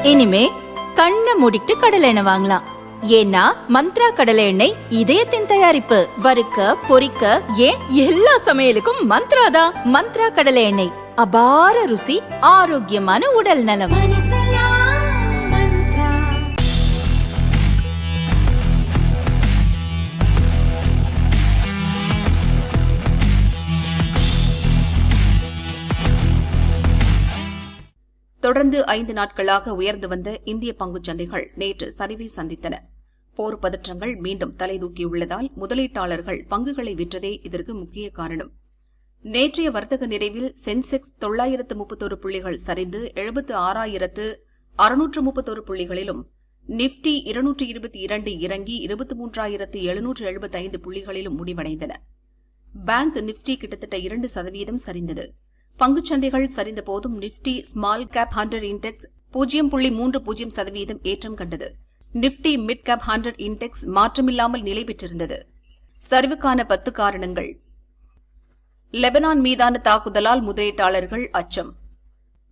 இனிமே கண்ணை மூடிட்டு கடலை எண்ணெய் வாங்கலாம். ஏன்னா மந்த்ரா கடலை எண்ணெய் இதயத்தின் தயாரிப்பு. வறுக்க பொரிக்க ஏன் எல்லா சமையலுக்கும் மந்த்ரா தான். மந்த்ரா கடலை எண்ணெய், அபார ருசி, ஆரோக்கியமான உடல் நலம். தொடர்ந்து 5 நாட்களாக உயர்ந்து வந்த இந்திய பங்குச் சந்தைகள் நேற்று சரிவை சந்தித்தன. போர் பதற்றங்கள் மீண்டும் தலைதூக்கியுள்ளதால் முதலீட்டாளர்கள் பங்குகளை விற்றதே இதற்கு முக்கிய காரணம். நேற்றைய வர்த்தக நிறைவில் சென்செக்ஸ் 931 புள்ளிகள் சரிந்து 76,631 புள்ளிகளிலும், நிப்டி 222 இறங்கி 23,775 புள்ளிகளிலும் முடிவடைந்தன. பேங்க் நிப்டி கிட்டத்தட்ட 2% சரிந்தது. பங்குச்சந்தைகள் சரிந்த போதும் நிப்டி ஸ்மால் கேப் 100 இண்டெக்ஸ் 0.30% ஏற்றம் கண்டது. நிப்டி மிட் கேப் 100 இண்டெக்ஸ் மாற்றமில்லாமல் நிலை பெற்றிருந்தது. சரிவுக்கான 10 காரணங்கள். லெபனான் மீதான தாக்குதலால் முதலீட்டாளர்கள் அச்சம்.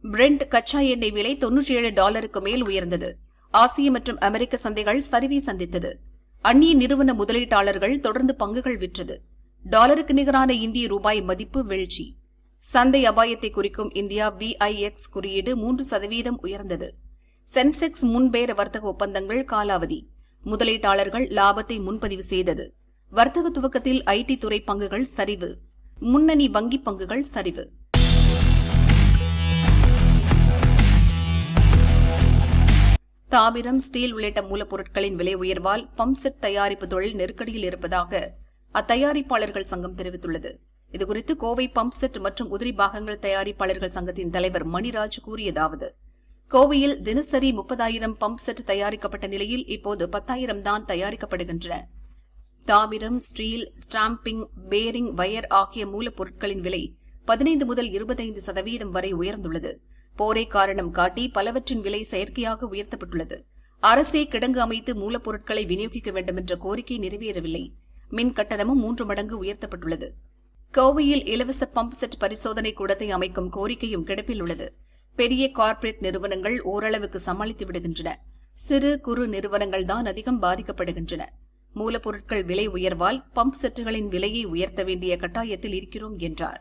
பிரெண்ட் கச்சா எண்ணெய் விலை $97 மேல் உயர்ந்தது. ஆசிய மற்றும் அமெரிக்க சந்தைகள் சரிவை சந்தித்தது. அந்நிய நிறுவன முதலீட்டாளர்கள் தொடர்ந்து பங்குகள் விற்றது. டாலருக்கு நிகரான இந்திய ரூபாய் மதிப்பு வீழ்ச்சி. சந்தை அபாயத்தை குறிக்கும் இந்தியா VIX குறியீடு 3% உயர்ந்தது. சென்செக்ஸ் முன்பேர வர்த்தக ஒப்பந்தங்கள் காலாவதி. முதலீட்டாளர்கள் லாபத்தை முன்பதிவு செய்தது. வர்த்தக துவக்கத்தில் IT துறை பங்குகள் சரிவு. முன்னணி வங்கி பங்குகள் சரிவு. தாமிரம், ஸ்டீல் உள்ளிட்ட மூலப்பொருட்களின் விலை உயர்வால் பம்ப் செட் தயாரிப்பு தொழில் நெருக்கடியில் இருப்பதாக அத்தயாரிப்பாளர்கள் சங்கம் தெரிவித்துள்ளது. இதுகுறித்து கோவை பம்ப் செட் மற்றும் உதிரி பாகங்கள் தயாரிப்பாளர்கள் சங்கத்தின் தலைவர் மணிராஜ் கூறியதாவது: கோவையில் தினசரி 30,000 பம்ப் செட் தயாரிக்கப்பட்ட நிலையில் இப்போது 10,000 தான் தயாரிக்கப்படுகின்றன. தாமிரம், ஸ்டீல், ஸ்டாம்பிங், பேரிங், வயர் ஆகிய மூலப்பொருட்களின் விலை 15 முதல் 25% வரை உயர்ந்துள்ளது. போரை காரணம் காட்டி பலவற்றின் விலை செயற்கையாக உயர்த்தப்பட்டுள்ளது. அரசே கிடங்கு அமைத்து மூலப்பொருட்களை விநியோகிக்க வேண்டும் என்ற கோரிக்கை நிறைவேறவில்லை. மின் கட்டணமும் 3 மடங்கு உயர்த்தப்பட்டுள்ளது. கோவையில் இலவச பம்ப் செட் பரிசோதனை கூடத்தை அமைக்கும் கோரிக்கையும் கிடப்பில் உள்ளது. பெரிய கார்ப்பரேட் நிறுவனங்கள் ஓரளவுக்கு சமாளித்து விடுகின்றன. சிறு குறு நிறுவனங்கள் தான் அதிகம் பாதிக்கப்படுகின்றன. மூலப்பொருட்கள் விலை உயர்வால் பம்ப் செட்டுகளின் விலையை உயர்த்த வேண்டிய கட்டாயத்தில் இருக்கிறோம் என்றார்.